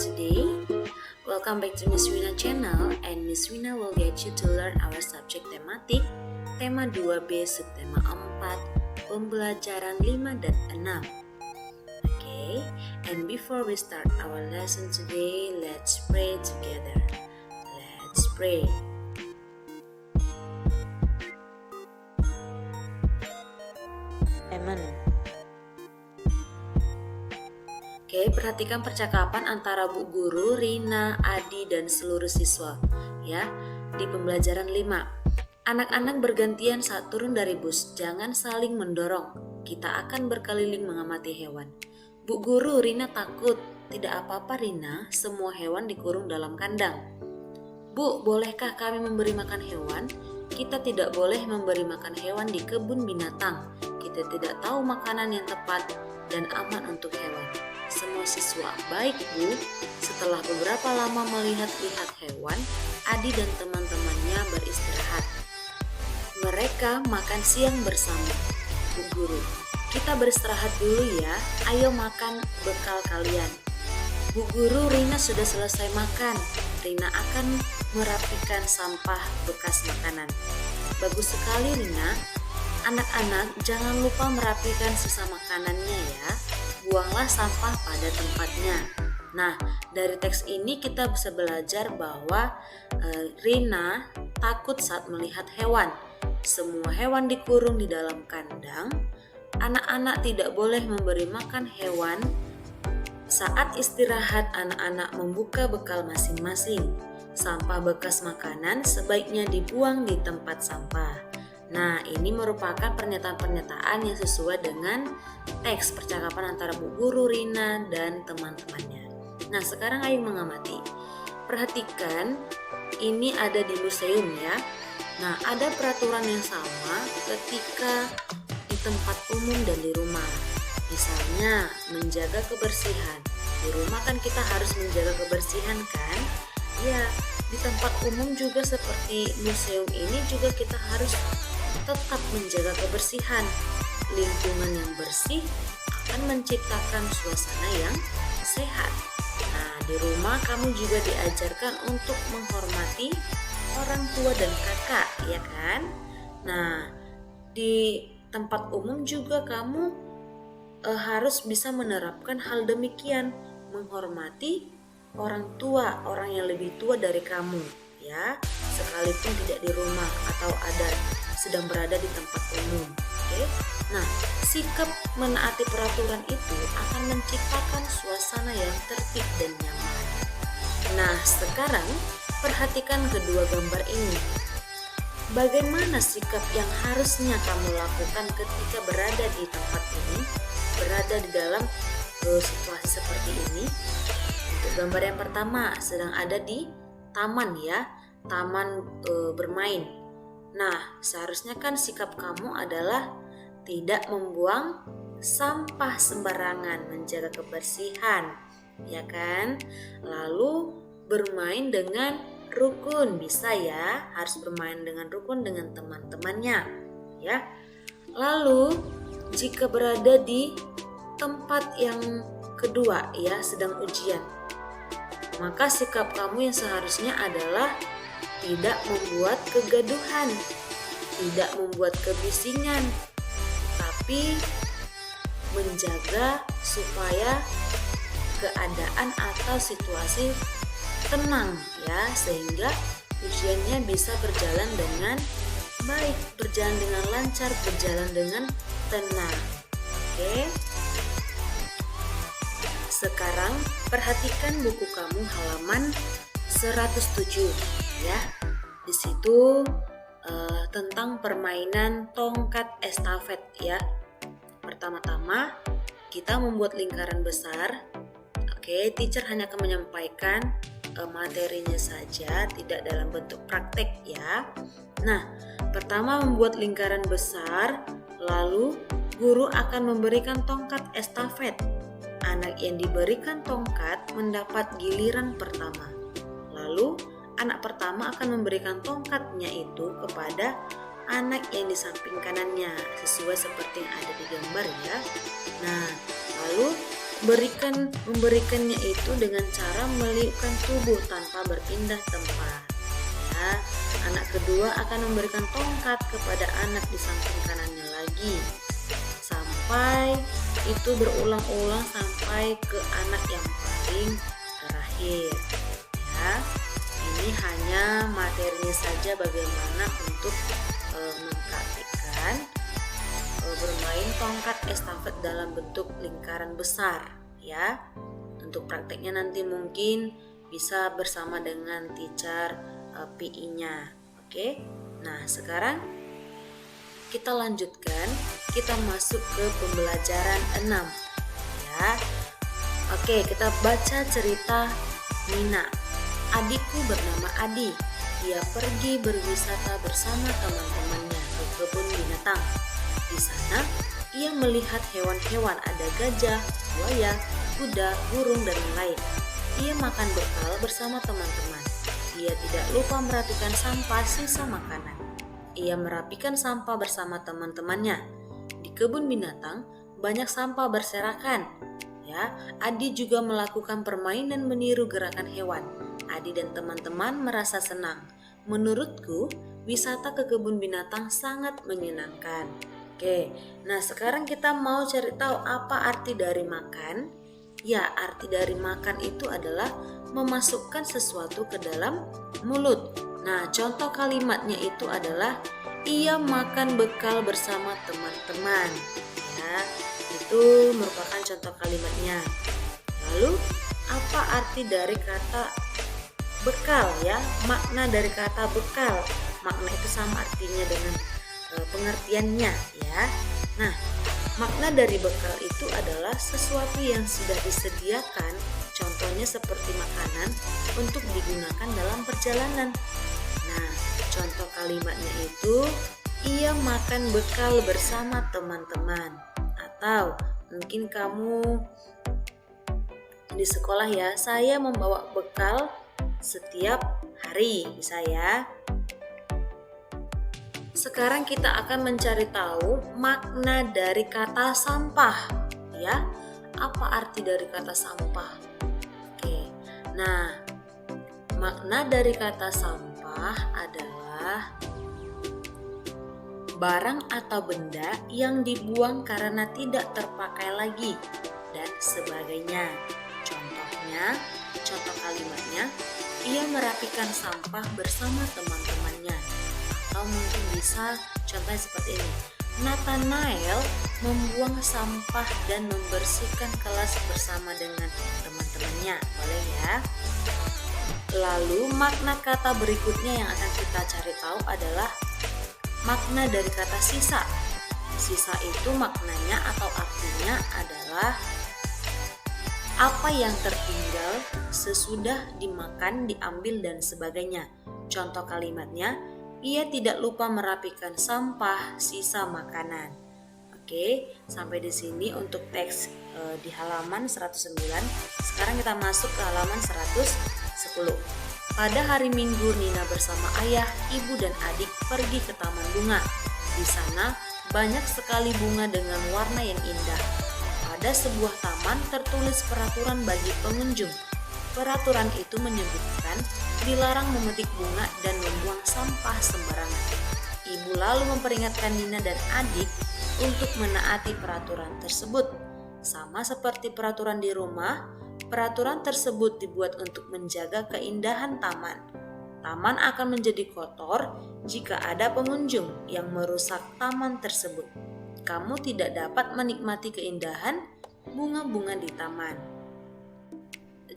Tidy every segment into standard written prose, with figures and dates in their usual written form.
today. Welcome back to Miss Wina channel, and Miss Wina will get you to learn our subject tematik, tema 2B, subtema 4, pembelajaran 5 dan 6. Okay, and before we start our lesson today, let's pray together. Let's pray. Amen. Oke, perhatikan percakapan antara Bu Guru, Rina, Adi, dan seluruh siswa ya di pembelajaran 5. Anak-anak bergantian saat turun dari bus, jangan saling mendorong. Kita akan berkeliling mengamati hewan. Bu Guru, Rina takut. Tidak apa-apa Rina, semua hewan dikurung dalam kandang. Bu, bolehkah kami memberi makan hewan? Kita tidak boleh memberi makan hewan di kebun binatang. Kita tidak tahu makanan yang tepat dan aman untuk hewan. Semua siswa, baik Bu. Setelah beberapa lama melihat-lihat hewan, Adi dan teman-temannya beristirahat. Mereka makan siang bersama. Bu Guru, kita beristirahat dulu ya. Ayo makan bekal kalian. Bu Guru, Rina sudah selesai makan. Rina akan merapikan sampah bekas makanan. Bagus sekali Rina. Anak-anak jangan lupa merapikan sisa makanannya ya. Buanglah sampah pada tempatnya. Nah, dari teks ini kita bisa belajar bahwa Rina takut saat melihat hewan. Semua hewan dikurung di dalam kandang. Anak-anak tidak boleh memberi makan hewan. Saat istirahat, anak-anak membuka bekal masing-masing. Sampah bekas makanan sebaiknya dibuang di tempat sampah. Nah, ini merupakan pernyataan-pernyataan yang sesuai dengan teks percakapan antara Bu Guru, Rina, dan teman-temannya. Nah, sekarang ayo mengamati. Perhatikan, ini ada di museum ya. Nah, ada peraturan yang sama ketika di tempat umum dan di rumah. Misalnya, menjaga kebersihan. Di rumah kan kita harus menjaga kebersihan kan? Ya, di tempat umum juga seperti museum ini juga kita harus tetap menjaga kebersihan. Lingkungan yang bersih akan menciptakan suasana yang sehat. Nah, di rumah kamu juga diajarkan untuk menghormati orang tua dan kakak, ya kan? Nah, di tempat umum juga kamu harus bisa menerapkan hal demikian, menghormati orang tua, orang yang lebih tua dari kamu, ya, sekalipun tidak di rumah atau sedang berada di tempat umum. Oke? Nah, sikap menaati peraturan itu akan menciptakan suasana yang tertib dan nyaman. Nah, sekarang perhatikan kedua gambar ini. Bagaimana sikap yang harusnya kamu lakukan ketika berada di tempat ini, berada di dalam situasi seperti ini? Untuk gambar yang pertama, sedang ada di taman ya, taman bermain. Nah, seharusnya kan sikap kamu adalah tidak membuang sampah sembarangan, menjaga kebersihan, ya kan? Lalu bermain dengan rukun, bisa ya, harus bermain dengan rukun dengan teman-temannya, ya. Lalu, jika berada di tempat yang kedua, ya, sedang ujian, maka sikap kamu yang seharusnya adalah tidak membuat kegaduhan, tidak membuat kebisingan, tapi menjaga supaya keadaan atau situasi tenang ya, sehingga ujiannya bisa berjalan dengan baik, berjalan dengan lancar, berjalan dengan tenang. Oke. Sekarang perhatikan buku kamu halaman 107 ya. Di situ tentang permainan tongkat estafet ya. Pertama-tama kita membuat lingkaran besar. Oke, teacher hanya akan menyampaikan materinya saja, tidak dalam bentuk praktek ya. Nah, pertama membuat lingkaran besar, lalu guru akan memberikan tongkat estafet. Anak yang diberikan tongkat mendapat giliran pertama. Lalu anak pertama akan memberikan tongkatnya itu kepada anak yang di samping kanannya, sesuai seperti yang ada di gambar ya. Nah, lalu Memberikannya itu dengan cara meliukkan tubuh tanpa berpindah tempat. Ya, anak kedua akan memberikan tongkat kepada anak di samping kanannya lagi, sampai itu berulang-ulang sampai ke anak yang paling terakhir. Ya, ini hanya materinya saja bagaimana untuk mempraktikkan bermain tongkat estafet dalam bentuk lingkaran besar, ya. Untuk prakteknya nanti mungkin bisa bersama dengan teacher PI-nya. Oke. Nah, sekarang kita lanjutkan, kita masuk ke pembelajaran 6, ya. Oke, kita baca cerita Nina. Adikku bernama Adi. Dia pergi berwisata bersama teman-temannya ke kebun binatang. Di sana, ia melihat hewan-hewan, ada gajah, buaya, kuda, burung, dan lain. Ia makan bekal bersama teman-teman. Ia tidak lupa merapikan sampah sisa makanan. Ia merapikan sampah bersama teman-temannya. Di kebun binatang, banyak sampah berserakan. Ya, Adi juga melakukan permainan meniru gerakan hewan. Adi dan teman-teman merasa senang. Menurutku, wisata ke kebun binatang sangat menyenangkan. Oke, nah sekarang kita mau cari tahu apa arti dari makan. Ya, arti dari makan itu adalah memasukkan sesuatu ke dalam mulut. Nah, contoh kalimatnya itu adalah ia makan bekal bersama teman-teman. Ya, itu merupakan contoh kalimatnya. Lalu, apa arti dari kata bekal ya? Makna dari kata bekal. Makna itu sama artinya dengan pengertiannya, ya. Nah, makna dari bekal itu adalah sesuatu yang sudah disediakan, contohnya seperti makanan untuk digunakan dalam perjalanan. Nah, contoh kalimatnya itu ia makan bekal bersama teman-teman. Atau mungkin kamu di sekolah ya, saya membawa bekal setiap hari, bisa ya. Sekarang kita akan mencari tahu makna dari kata sampah, ya. Apa arti dari kata sampah? Oke. Nah, makna dari kata sampah adalah barang atau benda yang dibuang karena tidak terpakai lagi dan sebagainya. Contoh kalimatnya, ia merapikan sampah bersama teman-temannya. Atau mungkin bisa contohnya seperti ini. Nathanael membuang sampah dan membersihkan kelas bersama dengan teman-temannya. Boleh ya? Lalu makna kata berikutnya yang akan kita cari tahu adalah makna dari kata sisa. Sisa itu maknanya atau artinya adalah apa yang tertinggal sesudah dimakan, diambil, dan sebagainya. Contoh kalimatnya, ia tidak lupa merapikan sampah sisa makanan. Oke, sampai di sini untuk teks di halaman 109. Sekarang kita masuk ke halaman 110. Pada hari Minggu, Nina bersama ayah, ibu, dan adik pergi ke taman bunga. Di sana banyak sekali bunga dengan warna yang indah. Pada sebuah taman tertulis peraturan bagi pengunjung. Peraturan itu menyebutkan dilarang memetik bunga dan membuang sampah sembarangan. Ibu lalu memperingatkan Nina dan adik untuk menaati peraturan tersebut. Sama seperti peraturan di rumah, peraturan tersebut dibuat untuk menjaga keindahan taman. Taman akan menjadi kotor jika ada pengunjung yang merusak taman tersebut. Kamu tidak dapat menikmati keindahan bunga-bunga di taman.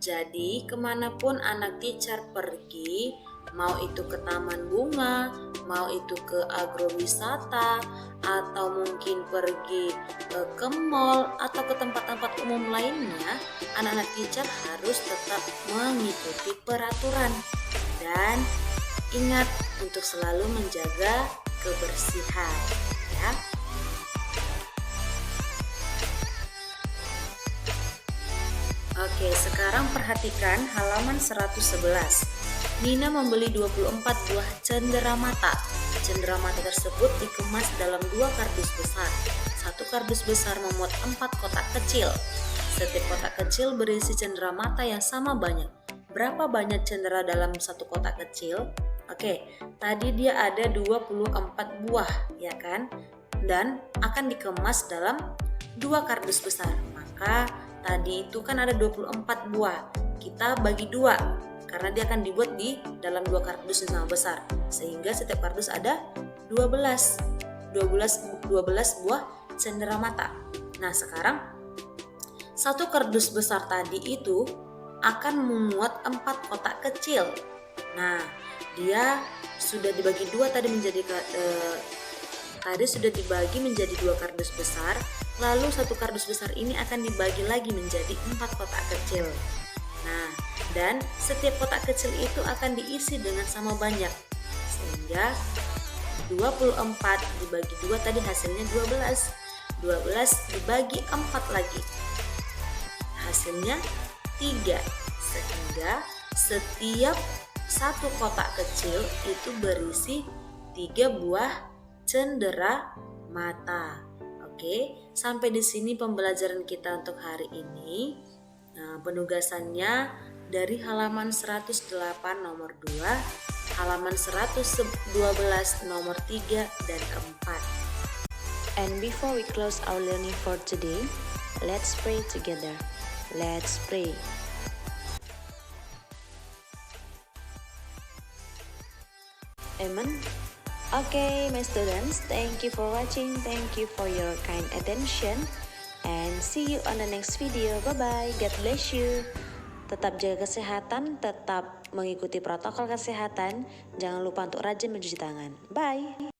Jadi kemanapun anak teacher pergi, mau itu ke taman bunga, mau itu ke agrowisata, atau mungkin pergi ke mall atau ke tempat-tempat umum lainnya, anak-anak teacher harus tetap mengikuti peraturan. Dan ingat untuk selalu menjaga kebersihan, ya. Oke, sekarang perhatikan halaman 111. Nina membeli 24 buah cenderamata. Cenderamata tersebut dikemas dalam 2 kardus besar. Satu kardus besar memuat 4 kotak kecil. Setiap kotak kecil berisi cenderamata yang sama banyak. Berapa banyak cendera dalam satu kotak kecil? Oke, tadi dia ada 24 buah, ya kan? Dan akan dikemas dalam 2 kardus besar. Maka tadi itu kan ada 24 buah. Kita bagi 2 karena dia akan dibuat di dalam 2 kardus yang sama besar. Sehingga setiap kardus ada 12 buah cenderamata. Nah, sekarang satu kardus besar tadi itu akan memuat 4 kotak kecil. Nah, dia sudah dibagi 2 tadi sudah dibagi menjadi 2 kardus besar, lalu satu kardus besar ini akan dibagi lagi menjadi 4 kotak kecil. Nah, dan setiap kotak kecil itu akan diisi dengan sama banyak. Sehingga 24 dibagi 2 tadi hasilnya 12. 12 dibagi 4 lagi. Hasilnya 3. Sehingga setiap satu kotak kecil itu berisi 3 buah cenderamata. Oke, sampai di sini pembelajaran kita untuk hari ini. Nah, penugasannya dari halaman 108 nomor 2, halaman 112 nomor 3 dan 4. And before we close our learning for today, let's pray together. Let's pray. Amen. Okay, my students, thank you for watching. Thank you for your kind attention. And see you on the next video. Bye-bye. God bless you. Tetap jaga kesehatan, tetap mengikuti protokol kesehatan. Jangan lupa untuk rajin mencuci tangan. Bye.